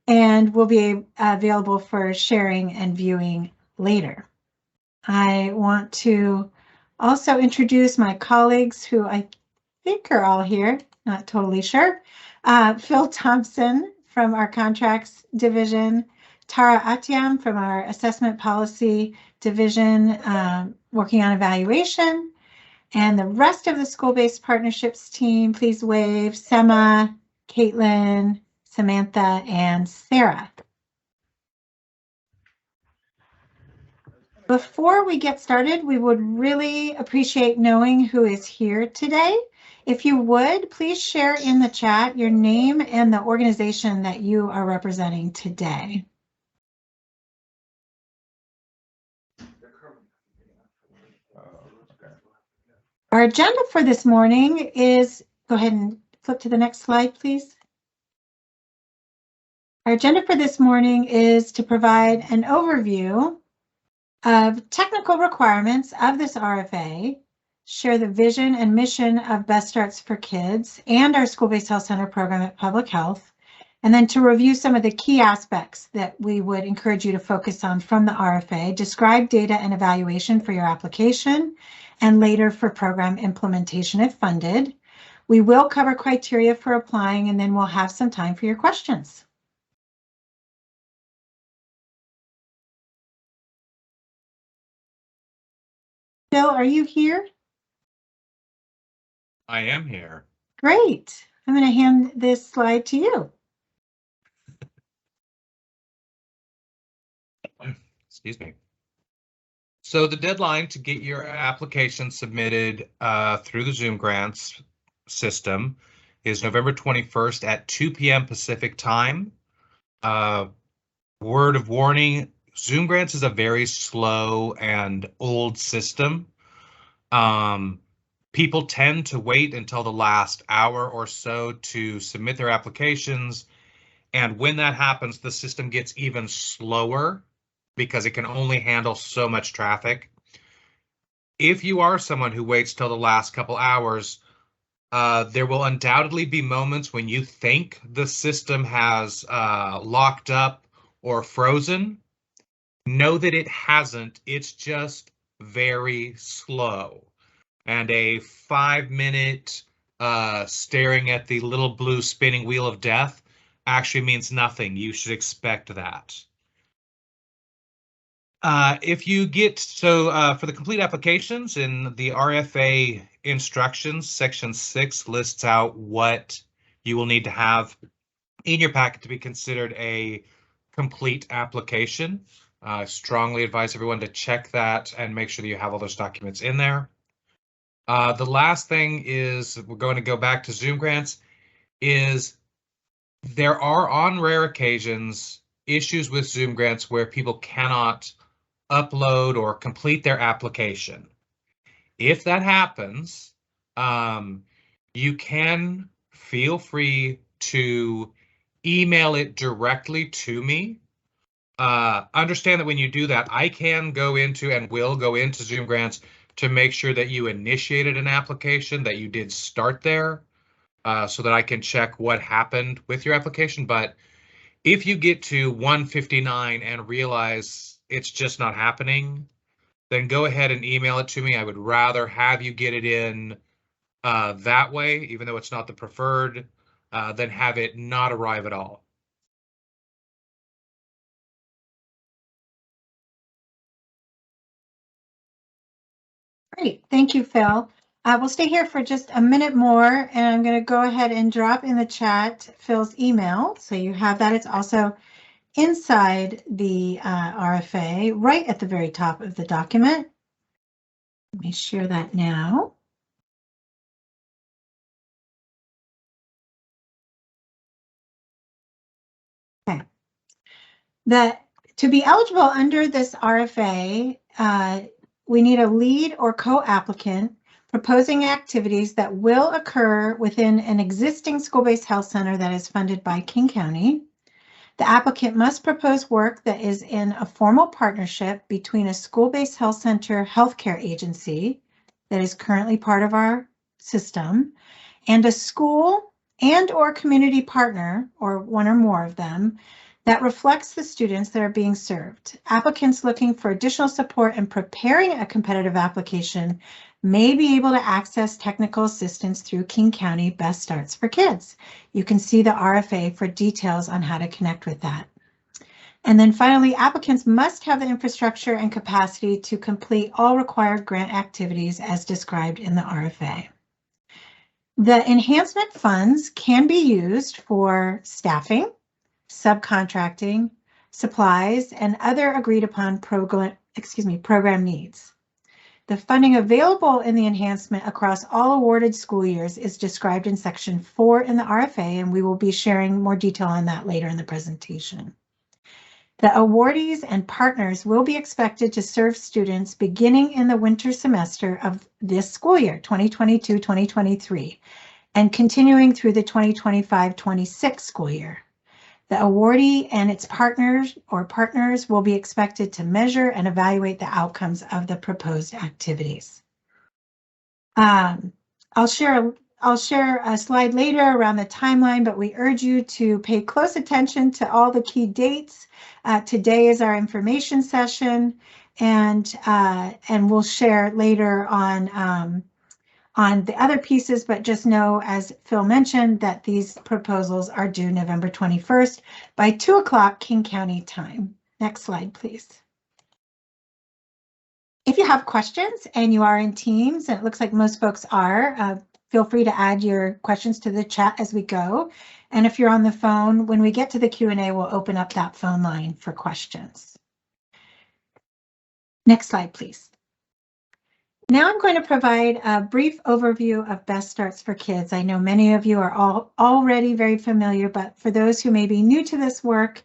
and will be available for sharing and viewing later. I want to also introduce my colleagues who I think are all here, not totally sure. Phil Thompson from our Contracts Division, Tara Atiam from our Assessment Policy Division, working on evaluation, and the rest of the School-Based Partnerships team, please wave: Sema, Caitlin, Samantha, and Sarah. Before we get started, we would really appreciate knowing who is here today. If you would, please share in the chat your name and the organization that you are representing today. Our agenda for this morning is, go ahead and flip to the next slide, please. Our agenda for this morning is to provide an overview of technical requirements of this RFA, share the vision and mission of Best Starts for Kids and our School-Based Health Center program at Public Health, and then to review some of the key aspects that we would encourage you to focus on from the RFA, describe data and evaluation for your application, and later for program implementation if funded. We will cover criteria for applying, and then we'll have some time for your questions. Bill, are you here? I am here. Great. I'm going to hand this slide to you. Excuse me. So the deadline to get your application submitted through the Zoom Grants system is November 21st at 2 p.m. Pacific time. Word of warning, Zoom Grants is a very slow and old system. People tend to wait until the last hour or so to submit their applications. And when that happens, the system gets even slower because it can only handle so much traffic. If you are someone who waits till the last couple hours, there will undoubtedly be moments when you think the system has locked up or frozen. Know that it hasn't. It's just very slow. And a 5-minute staring at the little blue spinning wheel of death actually means nothing. You should expect that. If you get, for the complete applications in the RFA instructions, section 6 lists out what you will need to have in your packet to be considered a complete application. I strongly advise everyone to check that and make sure that you have all those documents in there. The last thing is, we're going to go back to Zoom Grants, is there are on rare occasions issues with Zoom Grants where people cannot upload or complete their application. If that happens, you can feel free to email it directly to me. Understand that when you do that, I can go into and will go into Zoom Grants to make sure that you initiated an application, that you did start there, so that I can check what happened with your application. But if you get to 159 and realize it's just not happening, then go ahead and email it to me. I would rather have you get it in that way, even though it's not the preferred, than have it not arrive at all. Great, thank you, Phil. We'll stay here for just a minute more, and I'm going to go ahead and drop in the chat Phil's email, so you have that. It's also inside the RFA, right at the very top of the document. Let me share that now. Okay. To be eligible under this RFA, we need a lead or co-applicant proposing activities that will occur within an existing school-based health center that is funded by King County. The applicant must propose work that is in a formal partnership between a school-based health center healthcare agency that is currently part of our system and a school and or community partner, or one or more of them, that reflects the students that are being served. Applicants looking for additional support in preparing a competitive application may be able to access technical assistance through King County Best Starts for Kids. You can see the RFA for details on how to connect with that. And then finally, applicants must have the infrastructure and capacity to complete all required grant activities as described in the RFA. The enhancement funds can be used for staffing, subcontracting, supplies, and other agreed upon program needs. The funding available in the enhancement across all awarded school years is described in section 4 in the RFA, and we will be sharing more detail on that later in the presentation. The awardees and partners will be expected to serve students beginning in the winter semester of this school year, 2022-2023, and continuing through the 2025-26 school year. The awardee and its partners will be expected to measure and evaluate the outcomes of the proposed activities. I'll share a slide later around the timeline, but we urge you to pay close attention to all the key dates. Today is our information session, and we'll share later on the other pieces, but just know, as Phil mentioned, that these proposals are due November 21st by 2 o'clock King County time. Next slide, please. If you have questions and you are in Teams, and it looks like most folks are, feel free to add your questions to the chat as we go. And if you're on the phone, when we get to the Q&A, we'll open up that phone line for questions. Next slide, please. Now I'm going to provide a brief overview of Best Starts for Kids. I know many of you are already very familiar, but for those who may be new to this work,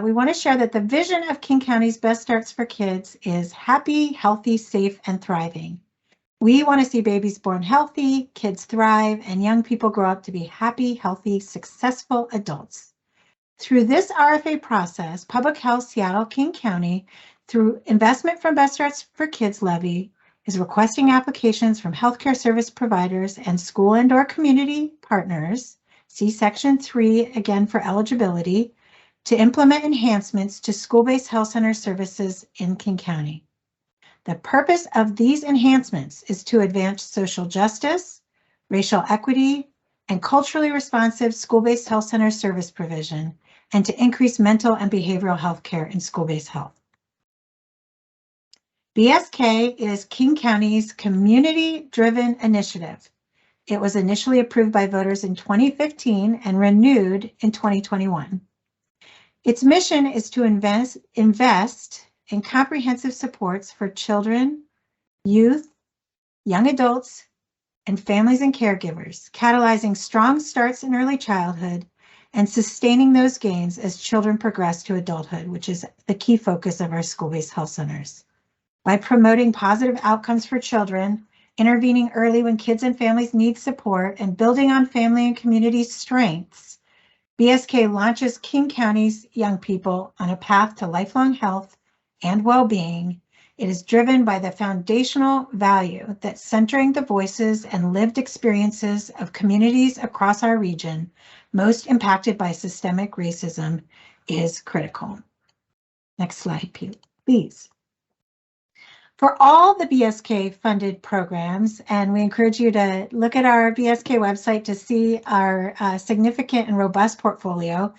we want to share that the vision of King County's Best Starts for Kids is happy, healthy, safe, and thriving. We want to see babies born healthy, kids thrive, and young people grow up to be happy, healthy, successful adults. Through this RFA process, Public Health Seattle King County, through investment from Best Starts for Kids levy, is requesting applications from healthcare service providers and school and/or community partners, see Section 3 again for eligibility, to implement enhancements to school-based health center services in King County. The purpose of these enhancements is to advance social justice, racial equity, and culturally responsive school-based health center service provision, and to increase mental and behavioral health care in school-based health. BSK is King County's community-driven initiative. It was initially approved by voters in 2015 and renewed in 2021. Its mission is to invest in comprehensive supports for children, youth, young adults, and families and caregivers, catalyzing strong starts in early childhood and sustaining those gains as children progress to adulthood, which is the key focus of our school-based health centers. By promoting positive outcomes for children, intervening early when kids and families need support, and building on family and community strengths, BSK launches King County's young people on a path to lifelong health and well-being. It is driven by the foundational value that centering the voices and lived experiences of communities across our region most impacted by systemic racism is critical. Next slide, please. For all the BSK funded programs, and we encourage you to look at our BSK website to see our significant and robust portfolio,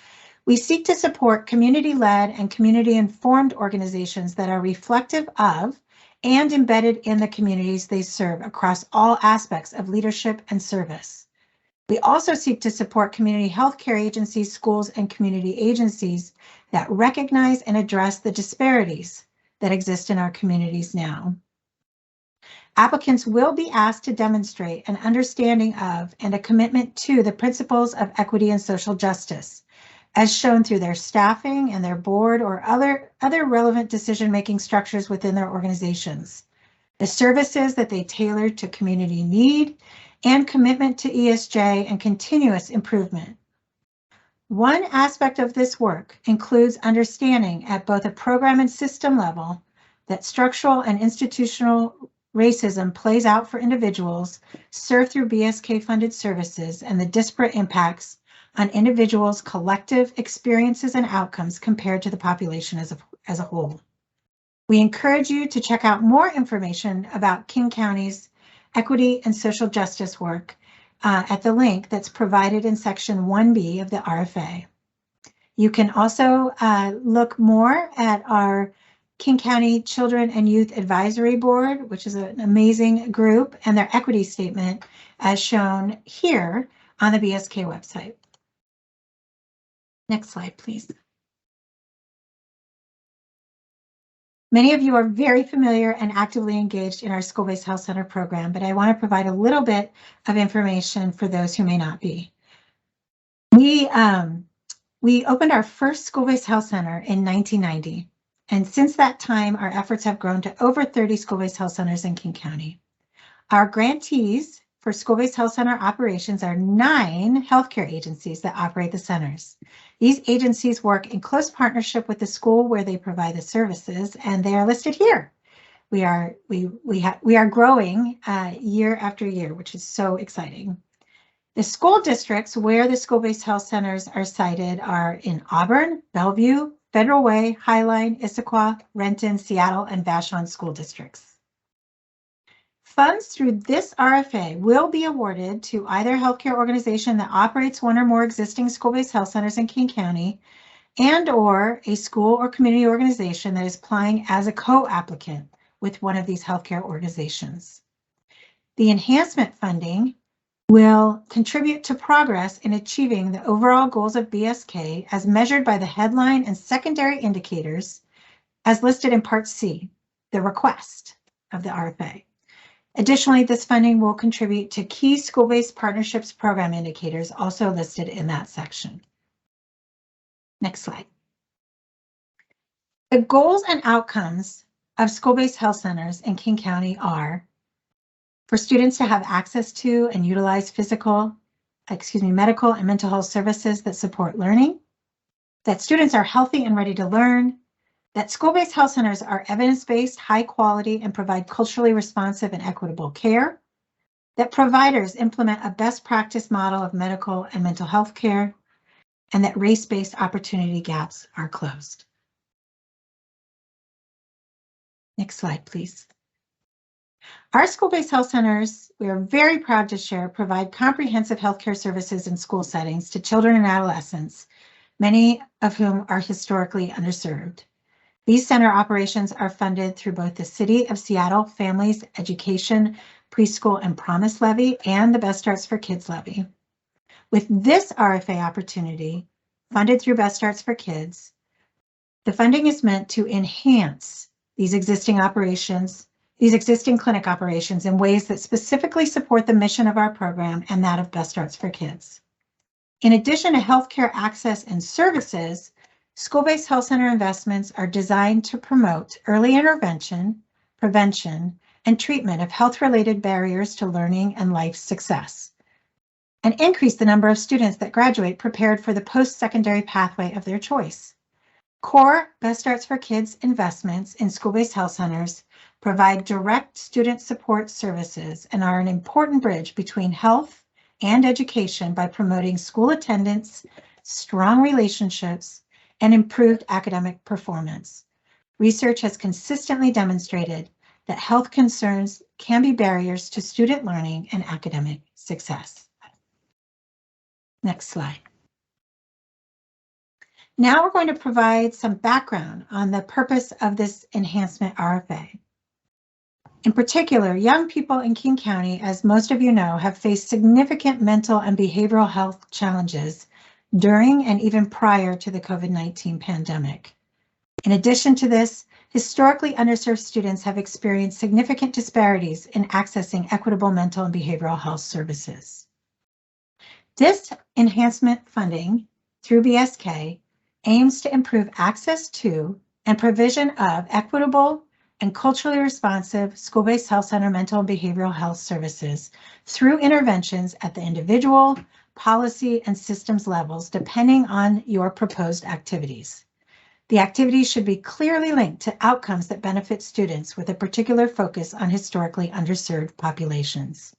we seek to support community-led and community-informed organizations that are reflective of and embedded in the communities they serve across all aspects of leadership and service. We also seek to support community healthcare agencies, schools, and community agencies that recognize and address the disparities that exist in our communities now. Applicants will be asked to demonstrate an understanding of and a commitment to the principles of equity and social justice, as shown through their staffing and their board or other relevant decision-making structures within their organizations, the services that they tailor to community need, and commitment to ESG and continuous improvement. One aspect of this work includes understanding at both a program and system level that structural and institutional racism plays out for individuals served through BSK funded services and the disparate impacts on individuals' collective experiences and outcomes compared to the population as a whole. We encourage you to check out more information about King County's equity and social justice work at the link that's provided in section 1B of the RFA. You can also look more at our King County Children and Youth Advisory Board, which is an amazing group, and their equity statement as shown here on the BSK website. Next slide, please. Many of you are very familiar and actively engaged in our School-Based Health Center program, but I want to provide a little bit of information for those who may not be. We opened our first School-Based Health Center in 1990, and since that time, our efforts have grown to over 30 School-Based Health Centers in King County. Our grantees for School-Based Health Center operations are 9 healthcare agencies that operate the centers. These agencies work in close partnership with the school where they provide the services, and they are listed here. We are growing year after year, which is so exciting. The school districts where the school-based health centers are cited are in Auburn, Bellevue, Federal Way, Highline, Issaquah, Renton, Seattle, and Vashon school districts. Funds through this RFA will be awarded to either healthcare organization that operates one or more existing school-based health centers in King County and/or a school or community organization that is applying as a co-applicant with one of these healthcare organizations. The enhancement funding will contribute to progress in achieving the overall goals of BSK as measured by the headline and secondary indicators as listed in Part C, the request of the RFA. Additionally, this funding will contribute to key school-based partnerships program indicators also listed in that section. Next slide. The goals and outcomes of school-based health centers in King County are for students to have access to and utilize medical and mental health services that support learning, that students are healthy and ready to learn, that school-based health centers are evidence-based, high quality, and provide culturally responsive and equitable care, that providers implement a best practice model of medical and mental health care, and that race-based opportunity gaps are closed. Next slide, please. Our school-based health centers, we are very proud to share, provide comprehensive healthcare services in school settings to children and adolescents, many of whom are historically underserved. These center operations are funded through both the City of Seattle Families Education Preschool and Promise Levy and the Best Starts for Kids Levy. With this RFA opportunity, funded through Best Starts for Kids, the funding is meant to enhance these existing clinic operations in ways that specifically support the mission of our program and that of Best Starts for Kids. In addition to healthcare access and services, school-based health center investments are designed to promote early intervention, prevention, and treatment of health-related barriers to learning and life success, and increase the number of students that graduate prepared for the post-secondary pathway of their choice. Core Best Starts for Kids investments in school-based health centers provide direct student support services and are an important bridge between health and education by promoting school attendance, strong relationships, and improved academic performance. Research has consistently demonstrated that health concerns can be barriers to student learning and academic success. Next slide. Now we're going to provide some background on the purpose of this enhancement RFA. In particular, young people in King County, as most of you know, have faced significant mental and behavioral health challenges during and even prior to the COVID-19 pandemic. In addition to this, historically underserved students have experienced significant disparities in accessing equitable mental and behavioral health services. This enhancement funding through BSK aims to improve access to and provision of equitable and culturally responsive school-based health center mental and behavioral health services through interventions at the individual, policy, and systems levels, depending on your proposed activities. The activities should be clearly linked to outcomes that benefit students with a particular focus on historically underserved populations.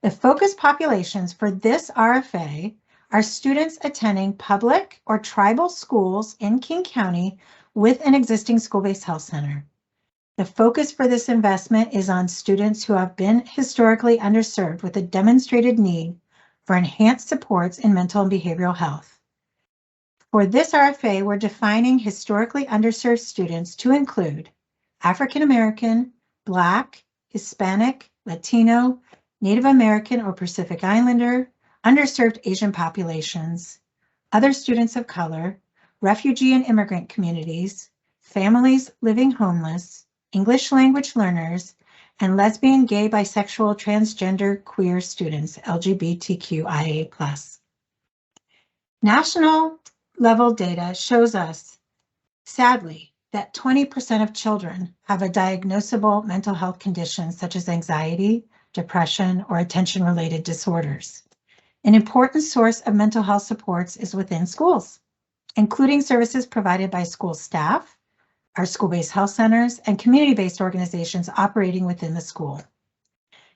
The focus populations for this RFA are students attending public or tribal schools in King County with an existing school-based health center. The focus for this investment is on students who have been historically underserved with a demonstrated need for enhanced supports in mental and behavioral health. For this RFA, we're defining historically underserved students to include African American, Black, Hispanic, Latino, Native American or Pacific Islander, underserved Asian populations, other students of color, refugee and immigrant communities, families living homeless, English language learners, and lesbian, gay, bisexual, transgender, queer students, LGBTQIA+. National level data shows us, sadly, that 20% of children have a diagnosable mental health condition such as anxiety, depression, or attention-related disorders. An important source of mental health supports is within schools, including services provided by school staff, our school-based health centers, and community-based organizations operating within the school.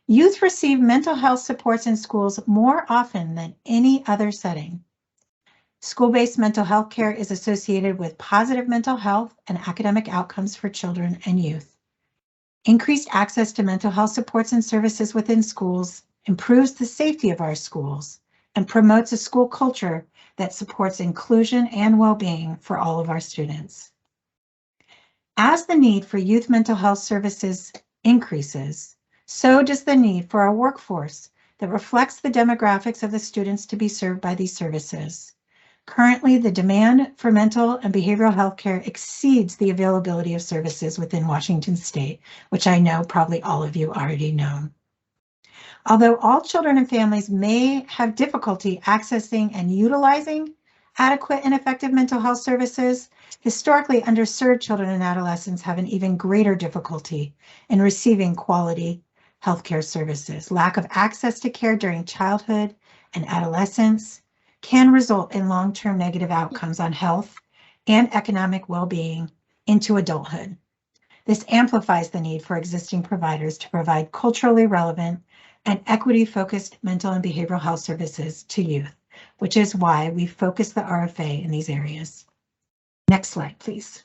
Youth receive mental health supports in schools more often than any other setting. School-based mental health care is associated with positive mental health and academic outcomes for children and youth. Increased access to mental health supports and services within schools improves the safety of our schools and promotes a school culture that supports inclusion and well-being for all of our students. As the need for youth mental health services increases, so does the need for a workforce that reflects the demographics of the students to be served by these services. Currently, the demand for mental and behavioral health care exceeds the availability of services within Washington State, which I know probably all of you already know. Although all children and families may have difficulty accessing and utilizing adequate and effective mental health services, historically underserved children and adolescents have an even greater difficulty in receiving quality healthcare services. Lack of access to care during childhood and adolescence can result in long-term negative outcomes on health and economic well-being into adulthood. This amplifies the need for existing providers to provide culturally relevant and equity-focused mental and behavioral health services to youth, which is why we focus the RFA in these areas. Next slide, please.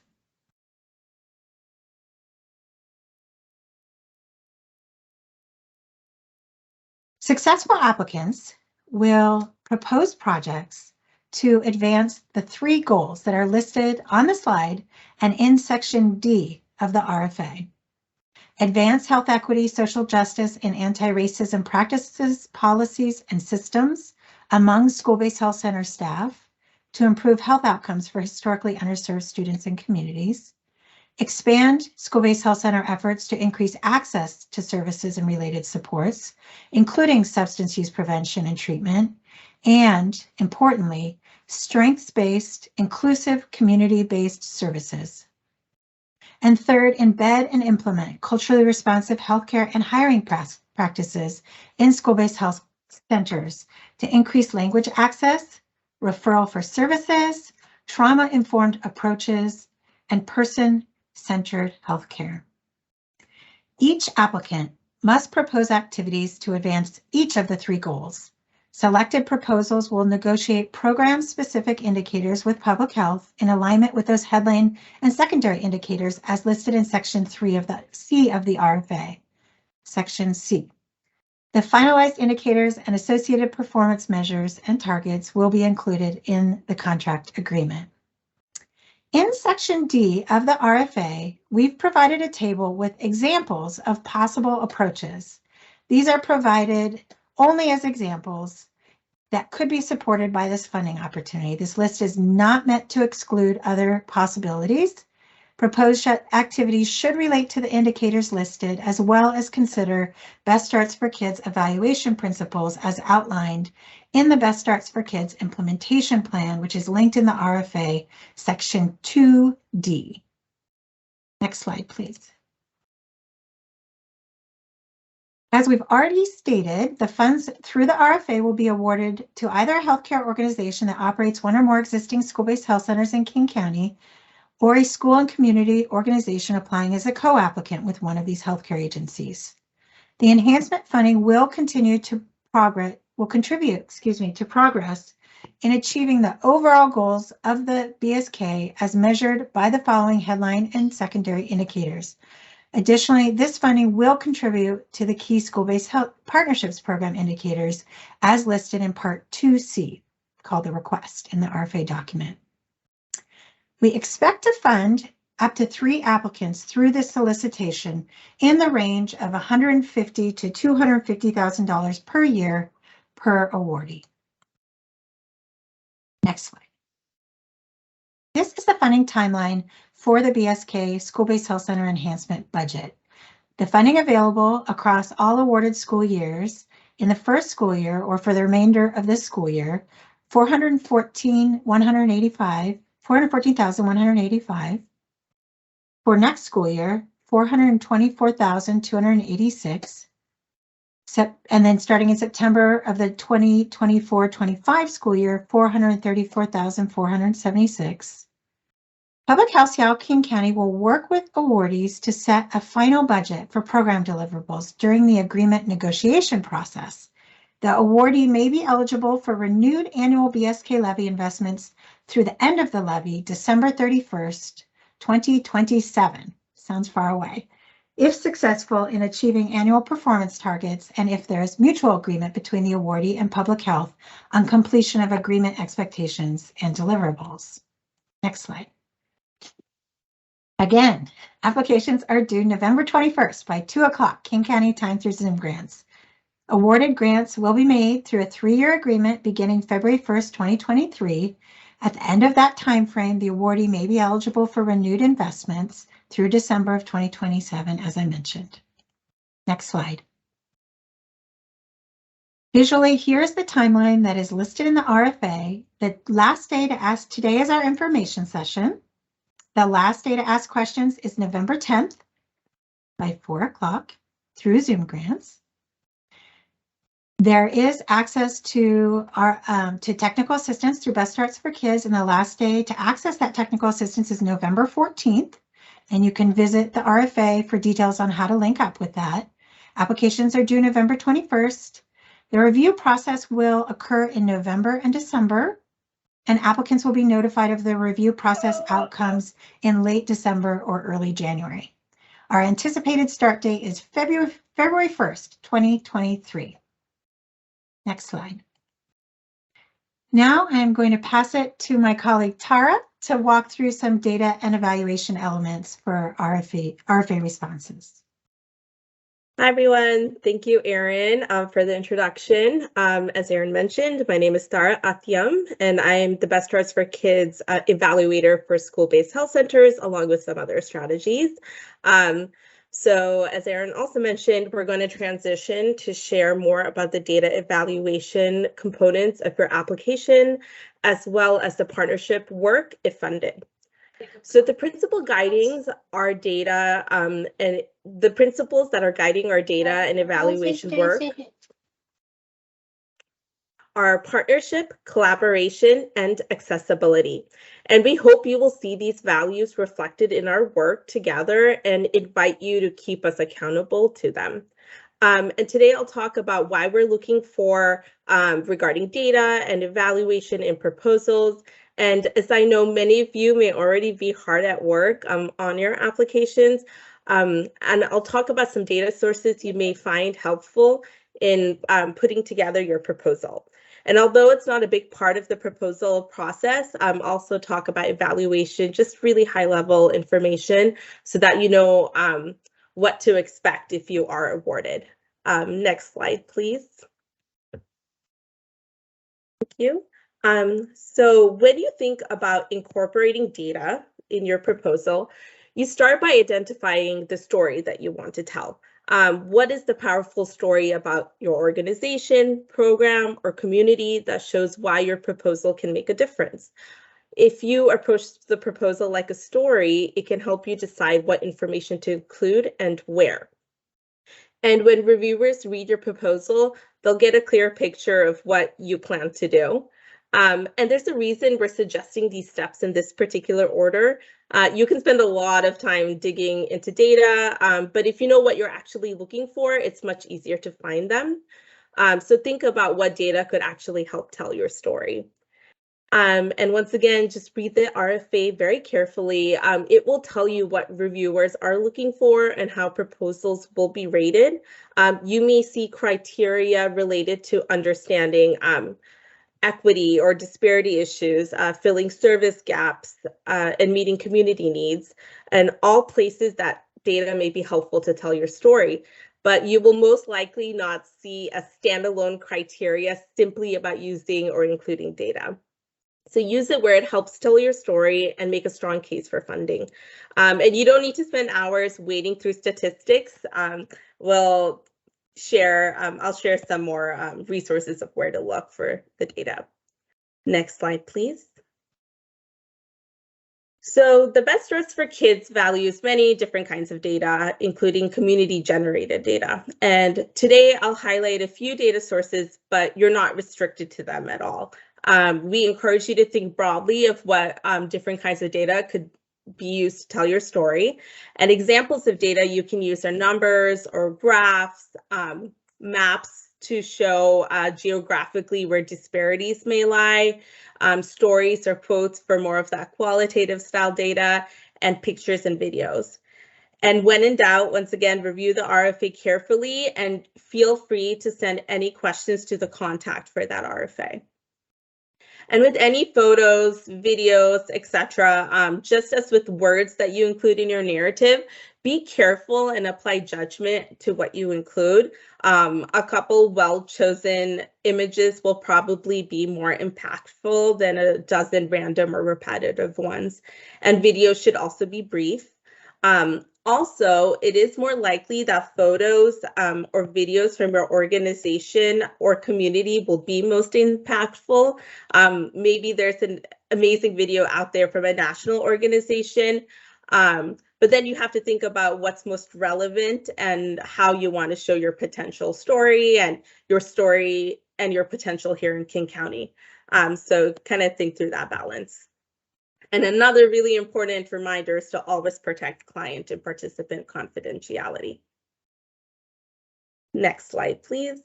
Successful applicants will propose projects to advance the 3 goals that are listed on the slide and in section D of the RFA. Advance health equity, social justice, and anti-racism practices, policies, and systems among school-based health center staff to improve health outcomes for historically underserved students and communities. Expand school-based health center efforts to increase access to services and related supports, including substance use prevention and treatment, and importantly, strengths-based, inclusive, community-based services. And third, embed and implement culturally responsive healthcare and hiring practices in school-based health centers to increase language access, referral for services, trauma-informed approaches, and person-centered healthcare. Each applicant must propose activities to advance each of the 3 goals. Selected proposals will negotiate program-specific indicators with public health in alignment with those headline and secondary indicators as listed in Section 3 of the C of the RFA. Section C. The finalized indicators and associated performance measures and targets will be included in the contract agreement. In Section D of the RFA, we've provided a table with examples of possible approaches. These are provided only as examples that could be supported by this funding opportunity. This list is not meant to exclude other possibilities. Proposed activities should relate to the indicators listed, as well as consider Best Starts for Kids evaluation principles as outlined in the Best Starts for Kids implementation plan, which is linked in the RFA Section 2D. Next slide, please. As we've already stated, the funds through the RFA will be awarded to either a healthcare organization that operates 1 or more existing school-based health centers in King County, or a school and community organization applying as a co-applicant with one of these healthcare agencies. The enhancement funding will contribute to progress in achieving the overall goals of the BSK as measured by the following headline and secondary indicators. Additionally, this funding will contribute to the key school-based health partnerships program indicators as listed in Part 2C, called the request in the RFA document. We expect to fund up to 3 applicants through this solicitation in the range of $150,000 to $250,000 per year per awardee. Next slide. This is the funding timeline for the BSK School-Based Health Center Enhancement budget. The funding available across all awarded school years in the first school year or for the remainder of this school year, $414,185. For next school year, $424,286. And then starting in September of the 2024-25 school year, $434,476. Public Health Seattle King County will work with awardees to set a final budget for program deliverables during the agreement negotiation process. The awardee may be eligible for renewed annual BSK levy investments through the end of the levy, December 31st, 2027. Sounds far away. If successful in achieving annual performance targets and if there is mutual agreement between the awardee and public health on completion of agreement expectations and deliverables. Next slide. Again, applications are due November 21st by 2 o'clock, King County time through Zoom grants. Awarded grants will be made through a 3-year agreement beginning February 1st, 2023. At the end of that time frame, the awardee may be eligible for renewed investments through December of 2027, as I mentioned. Next slide. Visually, here's the timeline that is listed in the RFA. The last day to ask, today is our information session. The last day to ask questions is November 10th by 4 o'clock through Zoom grants. There is access to our to technical assistance through Best Starts for Kids, and the last day to access that technical assistance is November 14th, and you can visit the RFA for details on how to link up with that. Applications are due November 21st. The review process will occur in November and December, and applicants will be notified of the review process outcomes in late December or early January. Our anticipated start date is February 1st, 2023. Next slide. Now I'm going to pass it to my colleague Tara to walk through some data and evaluation elements for RFA responses. Hi, everyone. Thank you, Erin, for the introduction. As Erin mentioned, my name is Tara Atyam, and I am the Best Starts for Kids evaluator for school-based health centers, along with some other strategies. So as Erin also mentioned, we're going to transition to share more about the data evaluation components of your application, as well as the partnership work if funded. So the principal guidings our data and the principles that are guiding our data and evaluation work are partnership, collaboration, and accessibility. And we hope you will see these values reflected in our work together and invite you to keep us accountable to them. And today I'll talk about why we're looking for regarding data and evaluation in proposals. And as I know, many of you may already be hard at work on your applications. And I'll talk about some data sources you may find helpful in putting together your proposal. And although it's not a big part of the proposal process, also talk about evaluation, just really high level information so that you know what to expect if you are awarded. Next slide, please. Thank you. So when you think about incorporating data in your proposal, you start by identifying the story that you want to tell. What is the powerful story about your organization, program, or community that shows why your proposal can make a difference? If you approach the proposal like a story, it can help you decide what information to include and where. And when reviewers read your proposal, they'll get a clear picture of what you plan to do. And there's a reason we're suggesting these steps in this particular order. You can spend a lot of time digging into data, but if you know what you're actually looking for, it's much easier to find them. So think about what data could actually help tell your story. And once again, just read the RFA very carefully. It will tell you what reviewers are looking for and how proposals will be rated. You may see criteria related to understanding equity or disparity issues, filling service gaps, and meeting community needs, and all places that data may be helpful to tell your story. But you will most likely not see a standalone criteria simply about using or including data. So use it where it helps tell your story and make a strong case for funding. And you don't need to spend hours wading through statistics. I'll share some more resources of where to look for the data. Next slide, please. So the Best Starts for Kids values many different kinds of data, including community-generated data. And today I'll highlight a few data sources, but you're not restricted to them at all. We encourage you to think broadly of what different kinds of data could be used to tell your story. And examples of data you can use are numbers or graphs, maps to show geographically where disparities may lie, stories or quotes for more of that qualitative style data, and pictures and videos. And when in doubt, once again, review the RFA carefully and feel free to send any questions to the contact for that RFA. And with any photos, videos, etc., just as with words that you include in your narrative, be careful and apply judgment to what you include. A couple well-chosen images will probably be more impactful than a dozen random or repetitive ones. And videos should also be brief. Also, it is more likely that photos or videos from your organization or community will be most impactful. Maybe there's an amazing video out there from a national organization, but then you have to think about what's most relevant and how you want to show your potential story and your potential here in King County. So kind of think through that balance. And another really important reminder is to always protect client and participant confidentiality. Next slide, please.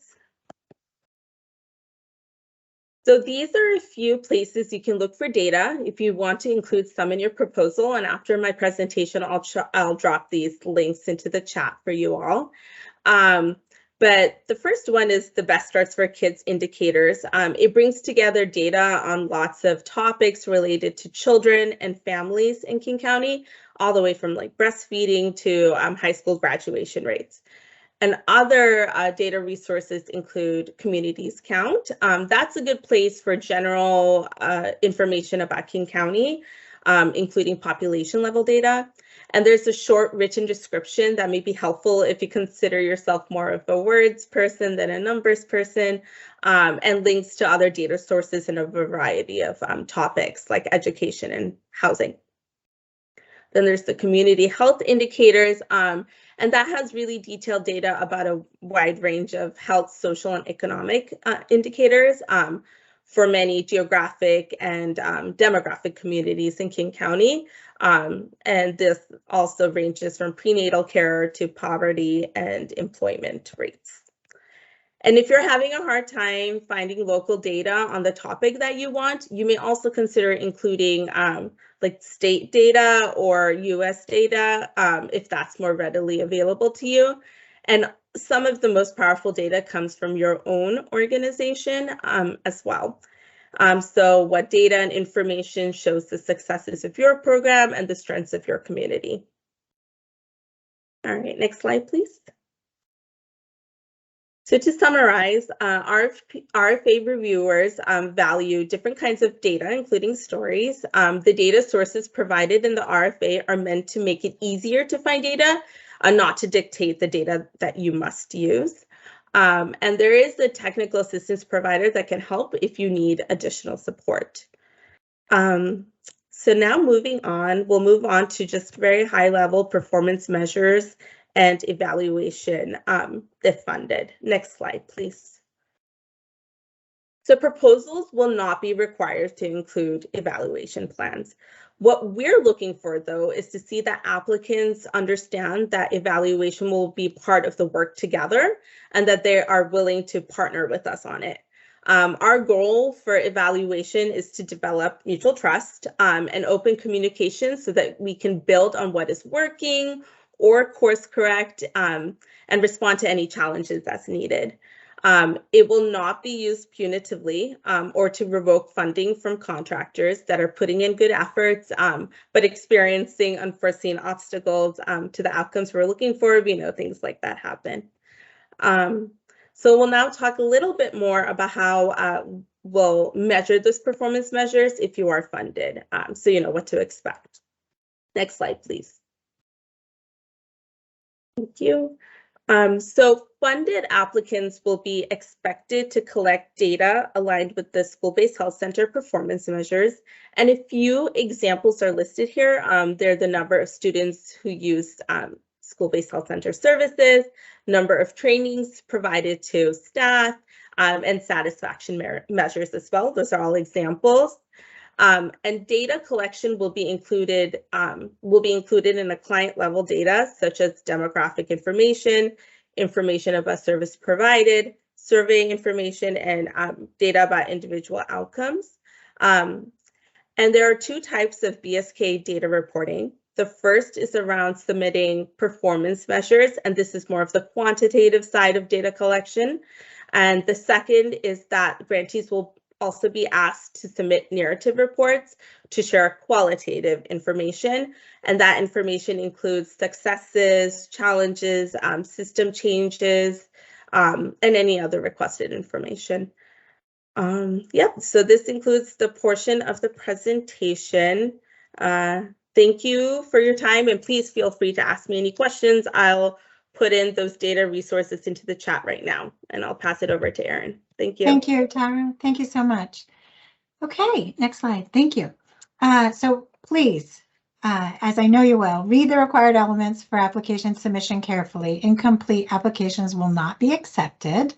So these are a few places you can look for data if you want to include some in your proposal. And after my presentation, I'll drop these links into the chat for you all. But the first one is the Best Starts for Kids indicators. It brings together data on lots of topics related to children and families in King County, all the way from like breastfeeding to high school graduation rates. And other data resources include Communities Count. That's a good place for general information about King County, including population level data. And there's a short written description that may be helpful if you consider yourself more of a words person than a numbers person, and links to other data sources in a variety of topics like education and housing. Then there's the community health indicators, and that has really detailed data about a wide range of health, social, and economic indicators for many geographic and demographic communities in King County. And this also ranges from prenatal care to poverty and employment rates. And if you're having a hard time finding local data on the topic that you want, you may also consider including like state data or US data if that's more readily available to you. And some of the most powerful data comes from your own organization as well. So what data and information shows the successes of your program and the strengths of your community. All right, next slide, please. So to summarize, RFA reviewers value different kinds of data, including stories. The data sources provided in the RFA are meant to make it easier to find data, not to dictate the data that you must use. And there is a technical assistance provider that can help if you need additional support. So now moving on, we'll move on to just very high level performance measures and evaluation if funded. Next slide, please. So proposals will not be required to include evaluation plans. What we're looking for, though, is to see that applicants understand that evaluation will be part of the work together and that they are willing to partner with us on it. Our goal for evaluation is to develop mutual trust and open communication so that we can build on what is working or course correct and respond to any challenges as needed. It will not be used punitively or to revoke funding from contractors that are putting in good efforts, but experiencing unforeseen obstacles to the outcomes we're looking for. We know things like that happen. So we'll now talk a little bit more about how we'll measure those performance measures if you are funded, so you know what to expect. Next slide, please. Thank you. So funded applicants will be expected to collect data aligned with the school-based health center performance measures. And a few examples are listed here. They're the number of students who use school-based health center services, number of trainings provided to staff, and satisfaction measures as well. Those are all examples. And data collection will be included in the client level data, such as demographic information about service provided, survey information, and data about individual outcomes. And there are two types of BSK data reporting. The first is around submitting performance measures, and this is more of the quantitative side of data collection. And the second is that grantees will also be asked to submit narrative reports to share qualitative information. And that information includes successes, challenges, system changes, and any other requested information. So this includes the portion of the presentation. Thank you for your time, and please feel free to ask me any questions. I'll put in those data resources into the chat right now, and I'll pass it over to Erin. Thank you. Thank you, Tara. Thank you so much. Okay, next slide. Thank you. So please, as I know you will, read the required elements for application submission carefully. Incomplete applications will not be accepted.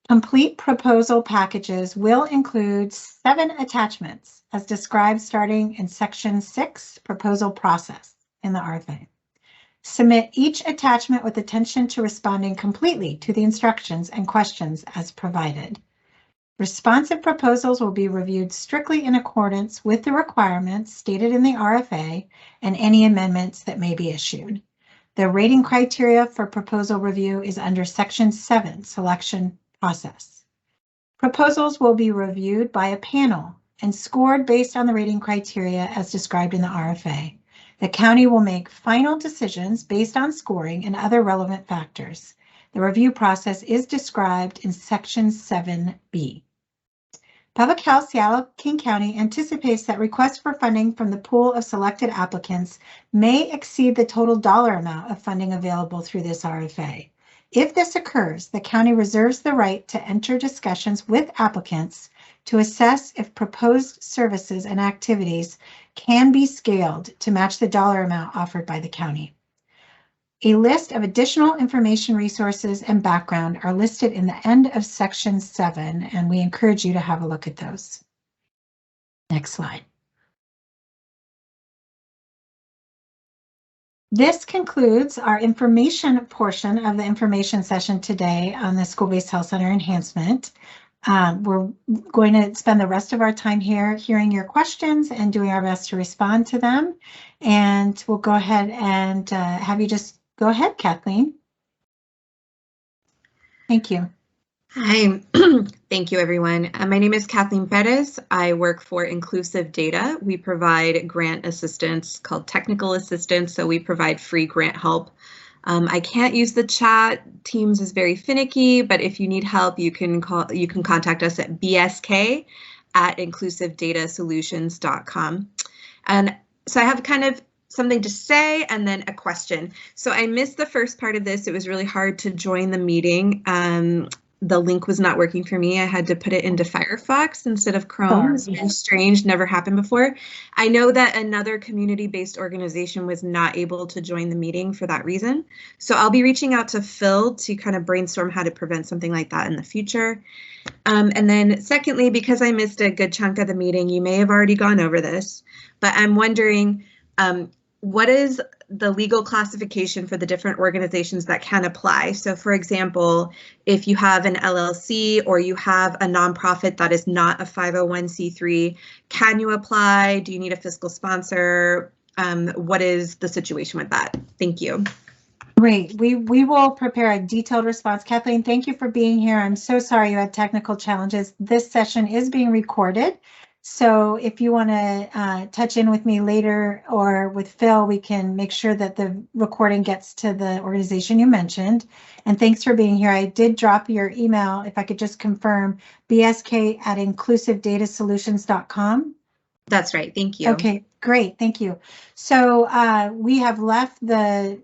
Complete proposal packages will include 7 attachments as described starting in section 6, proposal process in the RFA. Submit each attachment with attention to responding completely to the instructions and questions as provided. Responsive proposals will be reviewed strictly in accordance with the requirements stated in the RFA and any amendments that may be issued. The rating criteria for proposal review is under section 7, selection process. Proposals will be reviewed by a panel and scored based on the rating criteria as described in the RFA. The county will make final decisions based on scoring and other relevant factors. The review process is described in section 7B. Public Health Seattle-King County anticipates that requests for funding from the pool of selected applicants may exceed the total dollar amount of funding available through this RFA. If this occurs, the county reserves the right to enter discussions with applicants to assess if proposed services and activities can be scaled to match the dollar amount offered by the county. A list of additional information resources and background are listed in the end of section 7, and we encourage you to have a look at those. Next slide. This concludes our information portion of the information session today on the School-Based Health Center Enhancement. We're going to spend the rest of our time here hearing your questions and doing our best to respond to them. And we'll go ahead and have you just go ahead, Kathleen. Thank you. Hi, thank you everyone. My name is Kathleen Perez. I work for Inclusive Data. We provide grant assistance called technical assistance, so we provide free grant help. I can't use the chat. Teams is very finicky, but if you need help, you can contact us at bsk@inclusivedatasolutions.com. And so I have kind of something to say and then a question. So I missed the first part of this. It was really hard to join the meeting. The link was not working for me. I had to put it into Firefox instead of Chrome. It's very strange, never happened before. I know that another community-based organization was not able to join the meeting for that reason. So I'll be reaching out to Phil to kind of brainstorm how to prevent something like that in the future. And then secondly, because I missed a good chunk of the meeting, you may have already gone over this, but I'm wondering, what is the legal classification for the different organizations that can apply? So for example, if you have an LLC or you have a nonprofit that is not a 501c3, can you apply? Do you need a fiscal sponsor? What is the situation with that? Thank you. Great. We will prepare a detailed response. Kathleen, thank you for being here. I'm so sorry you had technical challenges. This session is being recorded. So if you want to touch in with me later or with Phil, we can make sure that the recording gets to the organization you mentioned. And thanks for being here. I did drop your email, if I could just confirm, bsk@inclusivedatasolutions.com. That's right. Thank you. Okay, great. Thank you. So we have left the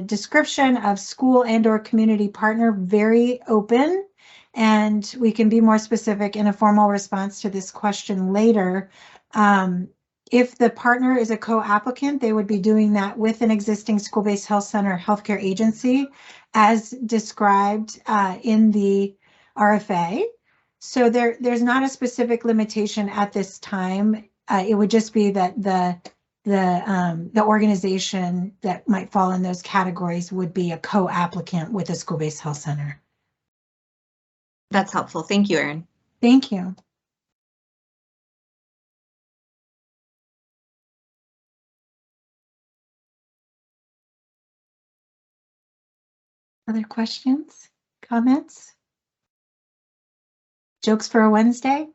description of school and or community partner very open, and we can be more specific in a formal response to this question later. If the partner is a co-applicant, they would be doing that with an existing school-based health center or healthcare agency as described in the RFA. So there's not a specific limitation at this time. It would just be that the organization that might fall in those categories would be a co-applicant with a school-based health center. That's helpful. Thank you, Erin. Thank you. Other questions, comments? Jokes for a Wednesday?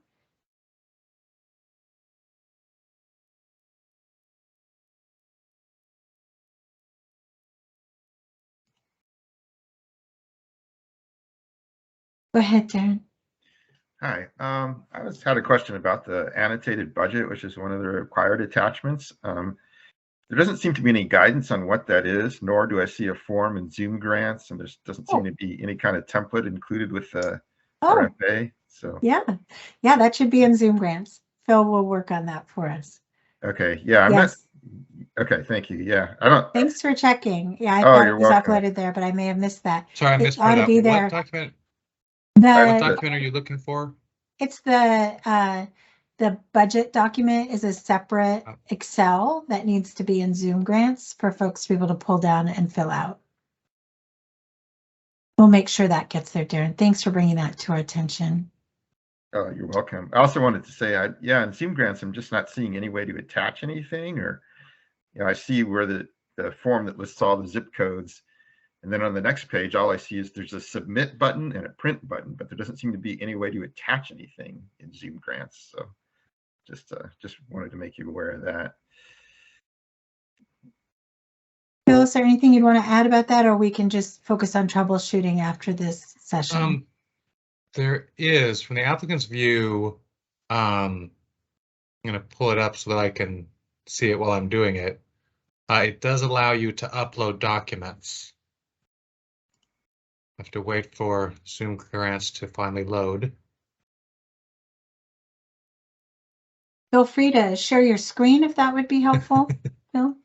Go ahead, Darren. Hi, I had a question about the annotated budget, which is one of the required attachments. There doesn't seem to be any guidance on what that is, nor do I see a form in Zoom grants, and there doesn't seem to be any kind of template included with the RFA. So yeah, that should be in Zoom grants. Phil will work on that for us. Okay, yeah, yes. Okay, thank you. Yeah, I don't. Thanks for checking. Yeah, I thought it was welcome. uploaded there, but I may have missed that. Sorry, I missed part of that. Be there. What document? What document are you looking for? It's the budget document is a separate Excel that needs to be in Zoom grants for folks to be able to pull down and fill out. We'll make sure that gets there, Darren. Thanks for bringing that to our attention. Oh, you're welcome. I also wanted to say, in Zoom grants, I'm just not seeing any way to attach anything, or I see where the form that lists all the zip codes, and then on the next page, all I see is there's a submit button and a print button, but there doesn't seem to be any way to attach anything in Zoom grants. So just wanted to make you aware of that. Phil, is there anything you'd want to add about that, or we can just focus on troubleshooting after this session? There is, from the applicant's view, I'm going to pull it up so that I can see it while I'm doing it. It does allow you to upload documents. I have to wait for Zoom grants to finally load. Feel free to share your screen if that would be helpful, Phil.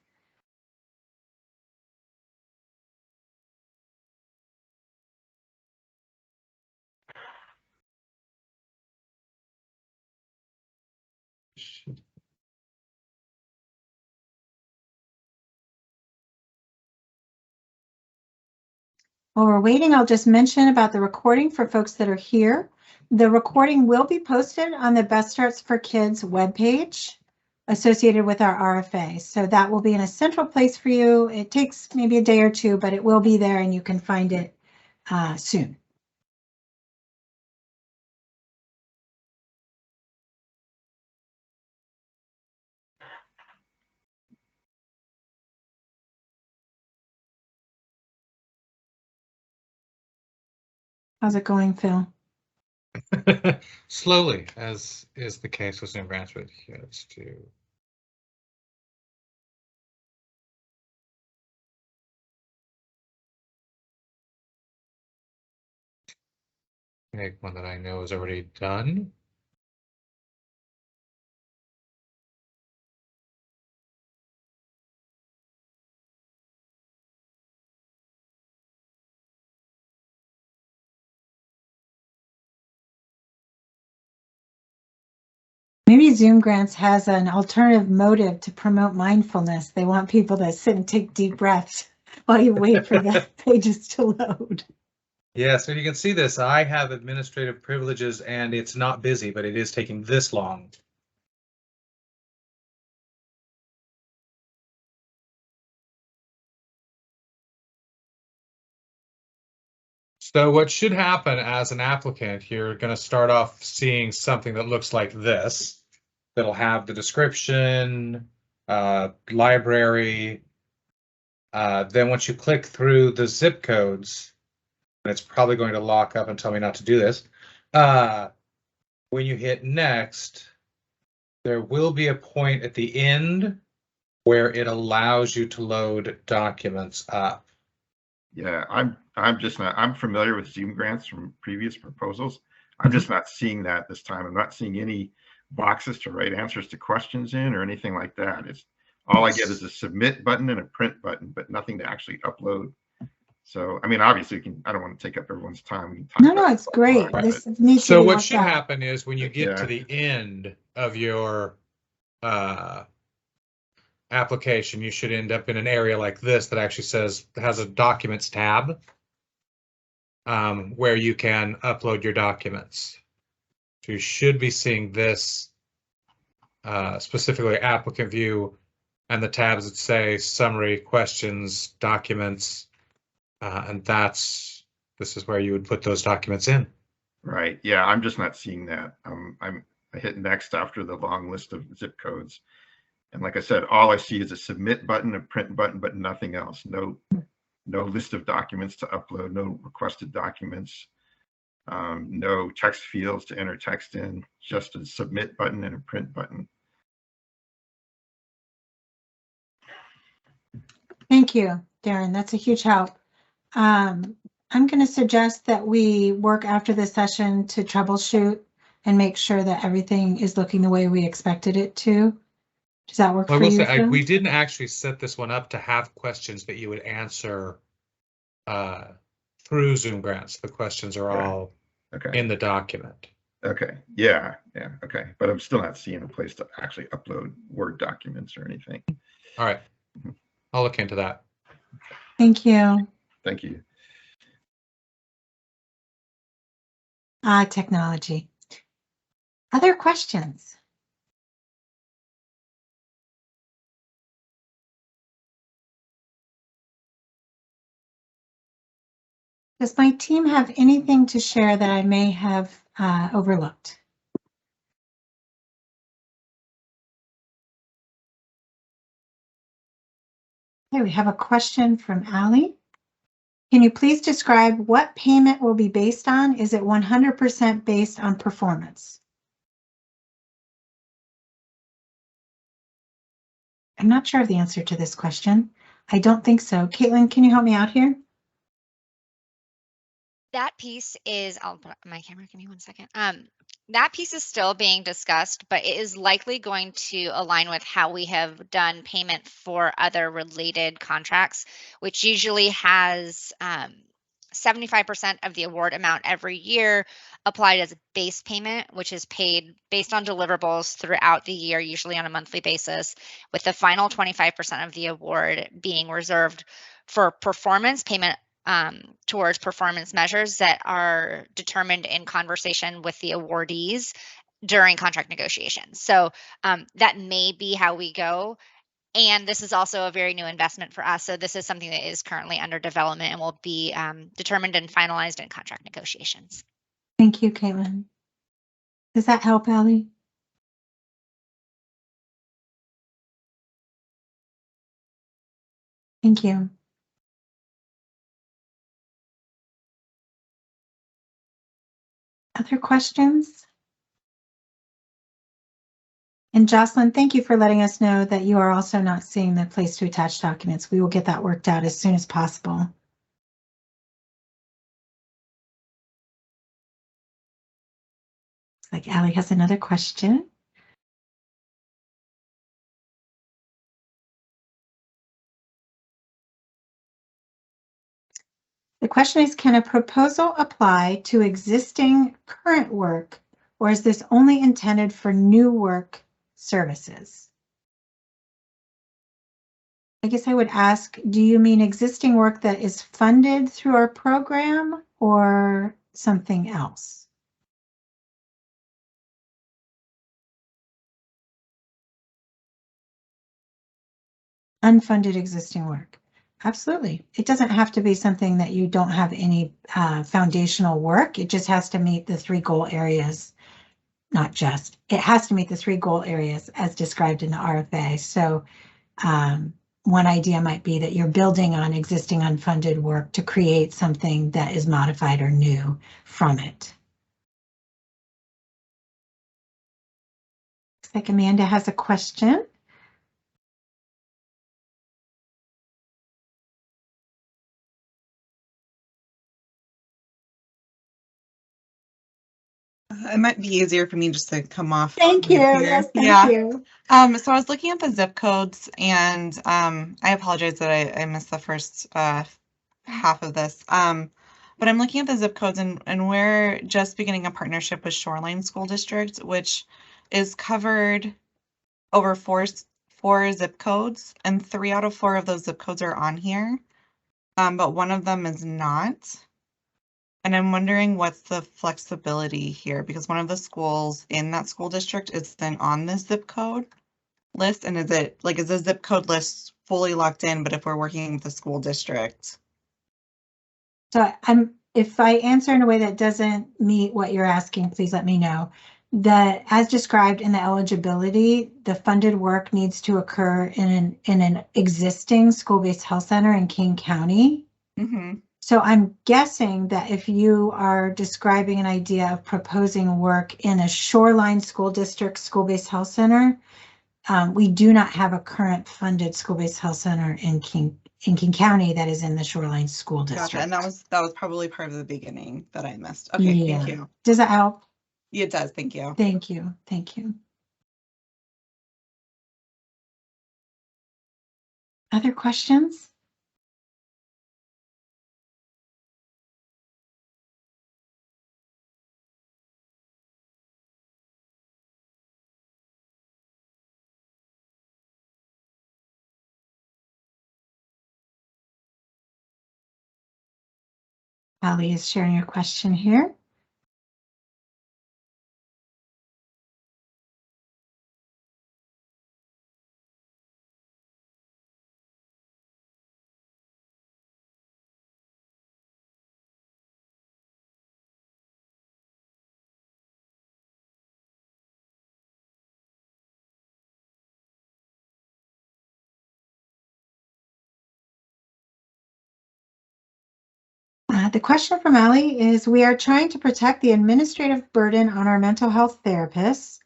While we're waiting, I'll just mention about the recording for folks that are here. The recording will be posted on the Best Starts for Kids webpage associated with our RFA. So that will be in a central place for you. It takes maybe a day or two, but it will be there and you can find it soon. How's it going, Phil? Slowly, as is the case with Zoom grants with kids too. Make one that I know is already done. Maybe Zoom Grants has an alternative motive to promote mindfulness. They want people to sit and take deep breaths while you wait for the pages to load. Yeah, so you can see this. I have administrative privileges and it's not busy, but it is taking this long. So what should happen as an applicant, you're going to start off seeing something that looks like this. That'll have the description, library. Then once you click through the zip codes, and it's probably going to lock up and tell me not to do this. When you hit next, there will be a point at the end where it allows you to load documents up. Yeah, I'm just not, I'm familiar with Zoom Grants from previous proposals. I'm just not seeing that this time. I'm not seeing any boxes to write answers to questions in or anything like that. It's all I get is a submit button and a print button, but nothing to actually upload. So, I mean, obviously, I don't want to take up everyone's time. We can talk No, about it's great. more, This but needs to So be what worked should out. happen is when you get to Yeah. the end of your application, you should end up in an area like this that actually has a documents tab where you can upload your documents. So you should be seeing this specifically applicant view and the tabs that say summary, questions, documents, and this is where you would put those documents in. Right. Yeah, I'm just not seeing that. I hit next after the long list of zip codes. And like I said, all I see is a submit button, a print button, but nothing else. No list of documents to upload, no requested documents, no text fields to enter text in, just a submit button and a print button. Thank you, Darren. That's a huge help. I'm going to suggest that we work after this session to troubleshoot and make sure that everything is looking the way we expected it to. Does that work I for will you? say, we didn't actually set this one up to have questions that you would answer through Zoom Grants. The questions are all in the document. Okay. Yeah. Okay. But I'm still not seeing a place to actually upload Word documents or anything. All right. I'll look into that. Thank you. Thank you. Technology. Other questions? Does my team have anything to share that I may have overlooked? Okay, we have a question from Allie. Can you please describe what payment will be based on? Is it 100% based on performance? I'm not sure of the answer to this question. I don't think so. Caitlin, can you help me out here? That piece is, I'll put up my camera, give me 1 second. That piece is still being discussed, but it is likely going to align with how we have done payment for other related contracts, which usually has 75% of the award amount every year applied as a base payment, which is paid based on deliverables throughout the year, usually on a monthly basis, with the final 25% of the award being reserved for performance payment towards performance measures that are determined in conversation with the awardees during contract negotiations. So that may be how we go. And this is also a very new investment for us. So this is something that is currently under development and will be determined and finalized in contract negotiations. Thank you, Caitlin. Does that help, Allie? Thank you. Other questions? And Jocelyn, thank you for letting us know that you are also not seeing the place to attach documents. We will get that worked out as soon as possible. Looks like Allie has another question. The question is, can a proposal apply to existing current work or is this only intended for new work services? I guess I would ask, do you mean existing work that is funded through our program or something else? Unfunded existing work. Absolutely. It doesn't have to be something that you don't have any foundational work. It just has to meet the 3 goal areas. Not just, it has to meet the 3 goal areas as described in the RFA. So one idea might be that you're building on existing unfunded work to create something that is modified or new from it. Looks like Amanda has a question. It might be easier for me just to come off. Thank you. Here. Yes, thank Yeah. you. So I was looking at the zip codes, and I apologize that I missed the first half of this. But I'm looking at the zip codes, and we're just beginning a partnership with Shoreline School District, which is covered over four zip codes, and 3 out of 4 of those zip codes are on here, but one of them is not. And I'm wondering what's the flexibility here, because one of the schools in that school district isn't on this zip code list. And is the zip code list fully locked in, but if we're working with the school district? So if I answer in a way that doesn't meet what you're asking, please let me know. That as described in the eligibility, the funded work needs to occur in an existing school-based health center in King County. Mm-hmm. So I'm guessing that if you are describing an idea of proposing work in a Shoreline School District school-based health center, we do not have a current funded school-based health center in King County that is in the Shoreline School District. Gotcha. And that was probably part of the beginning that I missed. Okay, Yeah. Thank you. Does that help? It does. Thank you. Thank you. Thank you. Other questions? Ali is sharing your question here. The question from Ali is, we are trying to protect the administrative burden on our mental health therapists.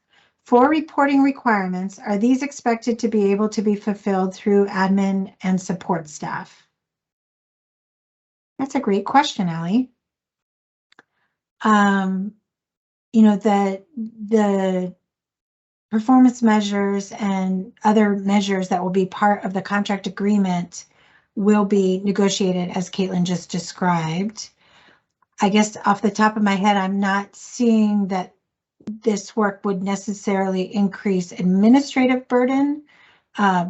For reporting requirements, are these expected to be able to be fulfilled through admin and support staff? That's a great question, Ali. The performance measures and other measures that will be part of the contract agreement will be negotiated as Caitlin just described. I guess off the top of my head, I'm not seeing that this work would necessarily increase administrative burden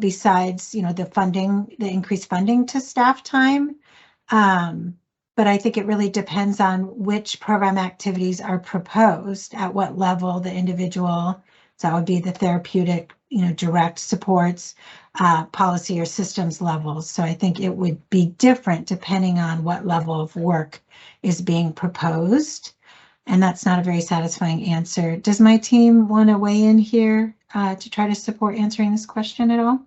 besides, the increased funding to staff time. But I think it really depends on which program activities are proposed, at what level the individual, so that would be the therapeutic, direct supports, policy or systems levels. So I think it would be different depending on what level of work is being proposed. And that's not a very satisfying answer. Does my team want to weigh in here to try to support answering this question at all?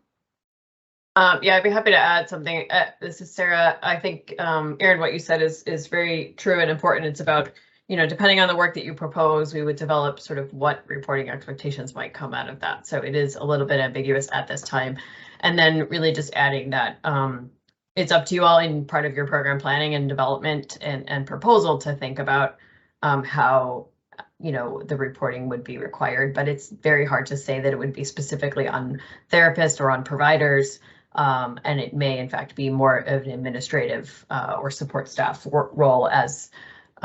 Yeah, I'd be happy to add something. This is Sarah. I think, Erin, what you said is very true and important. It's about, depending on the work that you propose, we would develop sort of what reporting expectations might come out of that. So it is a little bit ambiguous at this time. And then really just adding that it's up to you all in part of your program planning and development and proposal to think about how the reporting would be required, but it's very hard to say that it would be specifically on therapists or on providers. And it may in fact be more of an administrative or support staff role as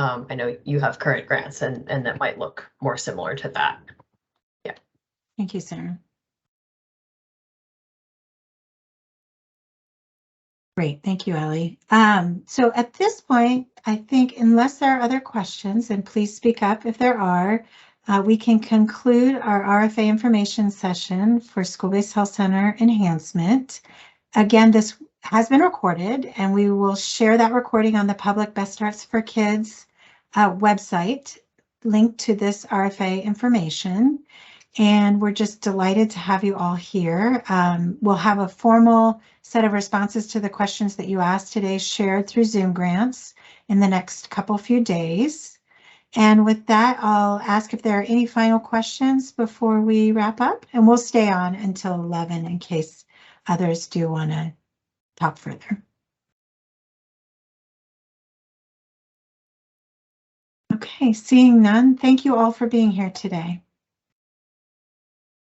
I know you have current grants and that might look more similar to that. Yeah. Thank you, Sarah. Great, thank you, Ellie. So at this point, I think unless there are other questions, and please speak up if there are, we can conclude our RFA information session for School-Based Health Center Enhancement. Again, this has been recorded, and we will share that recording on the Public Best Starts for Kids website, linked to this RFA information. And we're just delighted to have you all here. We'll have a formal set of responses to the questions that you asked today shared through Zoom grants in the next few days. And with that, I'll ask if there are any final questions before we wrap up, and we'll stay on until 11 in case others do want to talk further. Okay, seeing none, thank you all for being here today.